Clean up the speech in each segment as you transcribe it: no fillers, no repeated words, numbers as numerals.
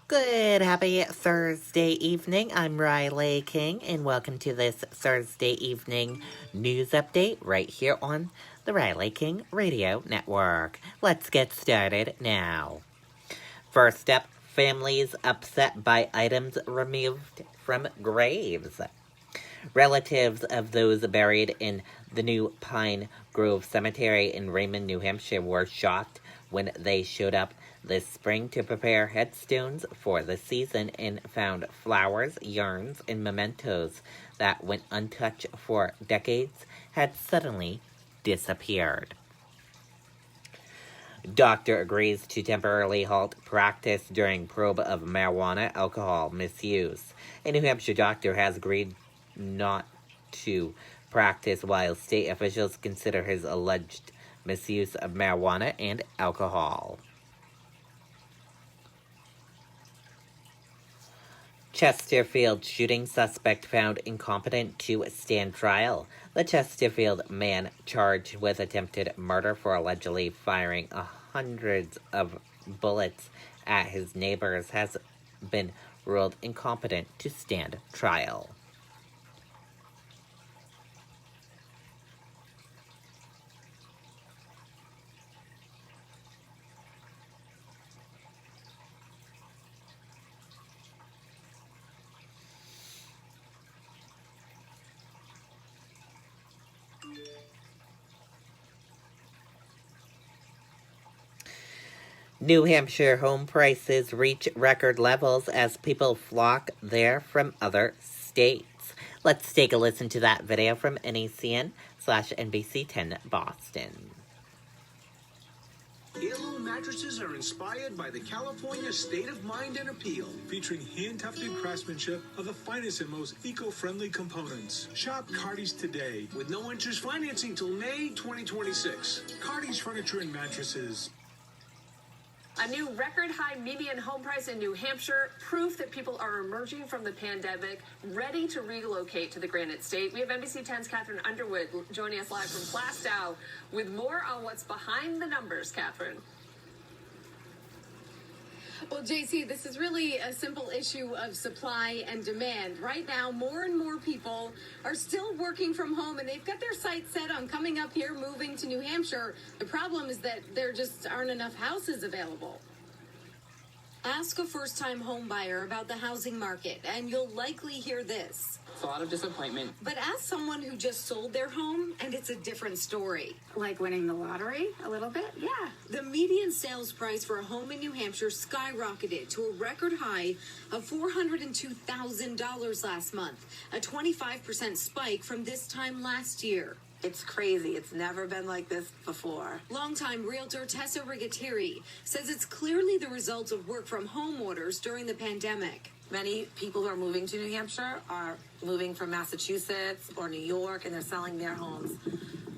Good, happy Thursday evening. I'm Riley King, and welcome to this Thursday evening news update right here on the Riley King Radio Network. Let's get started now. First up, families upset by items removed from graves. Relatives of those buried in the new Pine Grove Cemetery in Raymond, New Hampshire were shocked when they showed up this spring to prepare headstones for the season and found flowers, yarns, and mementos that went untouched for decades had suddenly disappeared. Doctor agrees to temporarily halt practice during probe of marijuana alcohol misuse. A New Hampshire doctor has agreed not to practice while state officials consider his alleged misuse of marijuana and alcohol. Chesterfield shooting suspect found incompetent to stand trial. The Chesterfield man charged with attempted murder for allegedly firing hundreds of bullets at his neighbors has been ruled incompetent to stand trial. New Hampshire home prices reach record levels as people flock there from other states. Let's take a listen to that video from NECN/NBC10 Boston. Heirloom mattresses are inspired by the California State of Mind and Appeal, featuring hand-tufted craftsmanship of the finest and most eco-friendly components. Shop Cardi's today with no interest financing till May 2026. Cardi's Furniture and Mattresses. A new record-high median home price in New Hampshire, proof that people are emerging from the pandemic, ready to relocate to the Granite State. We have NBC 10's Catherine Underwood joining us live from Plastow with more on what's behind the numbers, Catherine. Well, JC, this is really a simple issue of supply and demand. Right now, more and more people are still working from home, and they've got their sights set on coming up here, moving to New Hampshire. The problem is that there just aren't enough houses available. Ask a first-time home buyer about the housing market, and you'll likely hear this. It's a lot of disappointment. But ask someone who just sold their home, and it's a different story. Like winning the lottery a little bit? Yeah. The median sales price for a home in New Hampshire skyrocketed to a record high of $402,000 last month, a 25% spike from this time last year. It's crazy. It's never been like this before. Longtime realtor Tessa Rigattieri says it's clearly the result of work from home orders during the pandemic. Many people who are moving to New Hampshire are moving from Massachusetts or New York, and they're selling their homes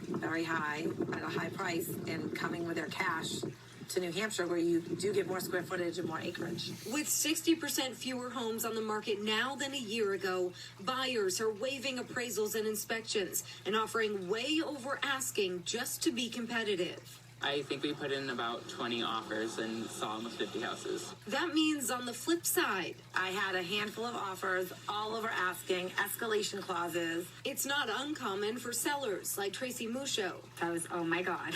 very high at a high price and coming with their cash to New Hampshire, where you do get more square footage and more acreage. With 60% fewer homes on the market now than a year ago, buyers are waiving appraisals and inspections and offering way over asking just to be competitive. I think we put in about 20 offers and saw almost 50 houses. That means on the flip side, I had a handful of offers, all over asking, escalation clauses. It's not uncommon for sellers like Tracy Musho. I was, oh my God,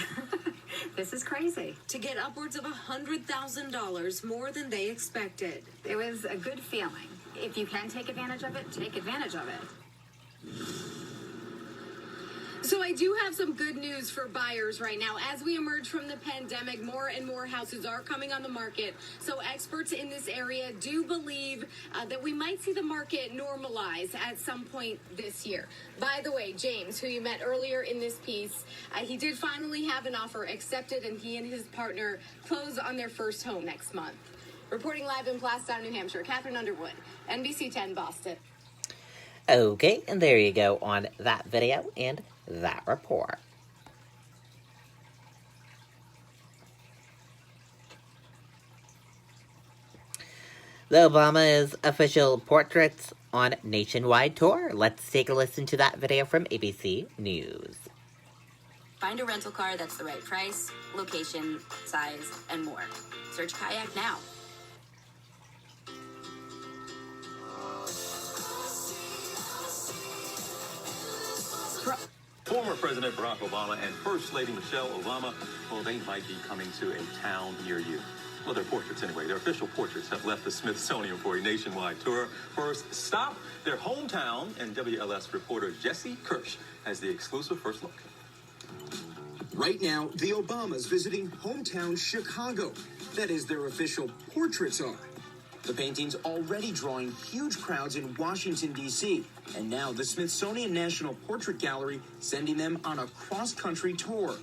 this is crazy. To get upwards of $100,000 more than they expected. It was a good feeling. If you can take advantage of it, take advantage of it. So I do have some good news for buyers right now. As we emerge from the pandemic, more and more houses are coming on the market. So experts in this area do believe that we might see the market normalize at some point this year. By the way, James, who you met earlier in this piece, he did finally have an offer accepted, and he and his partner close on their first home next month. Reporting live in Plastow, New Hampshire, Catherine Underwood, NBC 10 Boston. Okay, and there you go on that video and that report. The Obama's official portraits on nationwide tour. Let's take a listen to that video from ABC News. Find a rental car that's the right price, location, size, and more. Search Kayak now. Former President Barack Obama and First Lady Michelle Obama, well, they might be coming to a town near you. Well, their portraits anyway. Their official portraits have left the Smithsonian for a nationwide tour. First stop, their hometown, and WLS reporter Jesse Kirsch has the exclusive first look. Right now, the Obamas visiting hometown Chicago. That is, their official portraits are. The paintings already drawing huge crowds in Washington, D.C. And now the Smithsonian National Portrait Gallery sending them on a cross-country tour.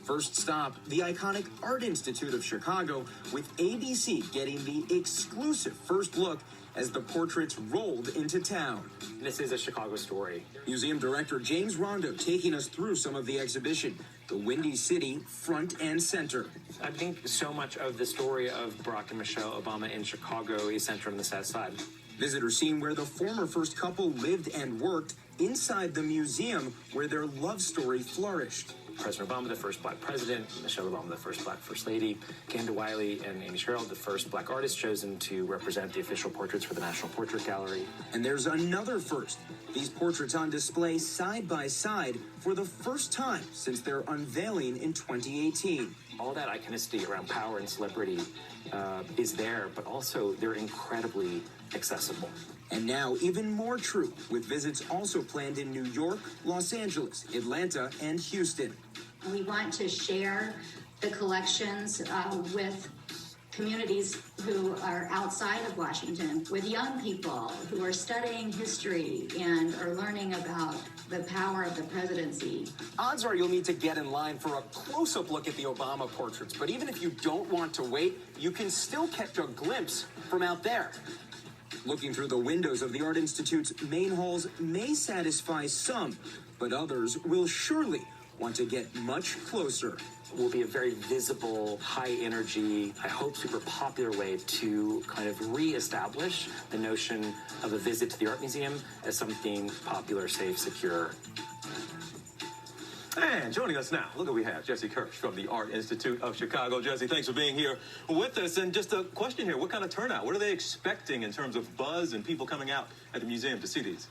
First stop, the iconic Art Institute of Chicago, with ABC getting the exclusive first look as the portraits rolled into town. This is a Chicago story. Museum director James Rondo taking us through some of the exhibition. The Windy City front and center. I think so much of the story of Barack and Michelle Obama in Chicago is centered on the South Side. Visitors seeing where the former first couple lived and worked inside the museum where their love story flourished. President Obama, the first black president, Michelle Obama, the first black first lady, Kanda Wiley and Amy Sherrill, the first black artists chosen to represent the official portraits for the National Portrait Gallery. And there's another first. These portraits on display side by side for the first time since their unveiling in 2018. All that iconicity around power and celebrity is there, but also they're incredibly accessible. And now even more true, with visits also planned in New York, Los Angeles, Atlanta, and Houston. We want to share the collections with communities who are outside of Washington, with young people who are studying history and are learning about the power of the presidency. Odds are you'll need to get in line for a close-up look at the Obama portraits, but even if you don't want to wait, you can still catch a glimpse from out there. Looking through the windows of the Art Institute's main halls may satisfy some, but others will surely want to get much closer. Will be a very visible, high energy, I hope super popular way to kind of reestablish the notion of a visit to the art museum as something popular, safe, secure. And joining us now, look what we have, Jesse Kirsch from the Art Institute of Chicago. Jesse, thanks for being here with us. And just a question here, what kind of turnout? What are they expecting in terms of buzz and people coming out at the museum to see these?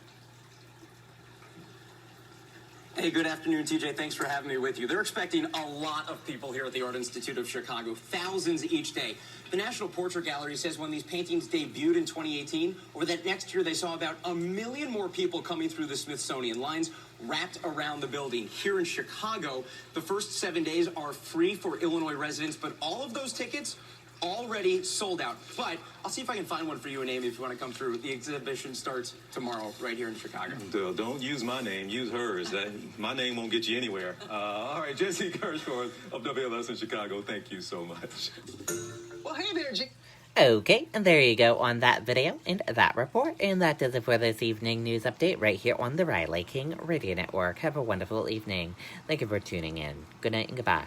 Hey, good afternoon, TJ. Thanks for having me with you. They're expecting a lot of people here at the Art Institute of Chicago, thousands each day. The National Portrait Gallery says when these paintings debuted in 2018, over that next year they saw about 1 million more people coming through the Smithsonian. Lines wrapped around the building. Here in Chicago, the first 7 days are free for Illinois residents, but all of those tickets already sold out. But I'll see if I can find one for you and Amy if you want to come through. The exhibition starts tomorrow right here in Chicago. Don't use my name, use hers. My name won't get you anywhere. All right, Jesse Kirsch of WLS in Chicago, thank you so much. Well, hey there, Okay, and there you go on that video and that report. And that does it for this evening news update right here on the Riley King Radio Network. Have a wonderful evening. Thank you for tuning in. Good night and goodbye.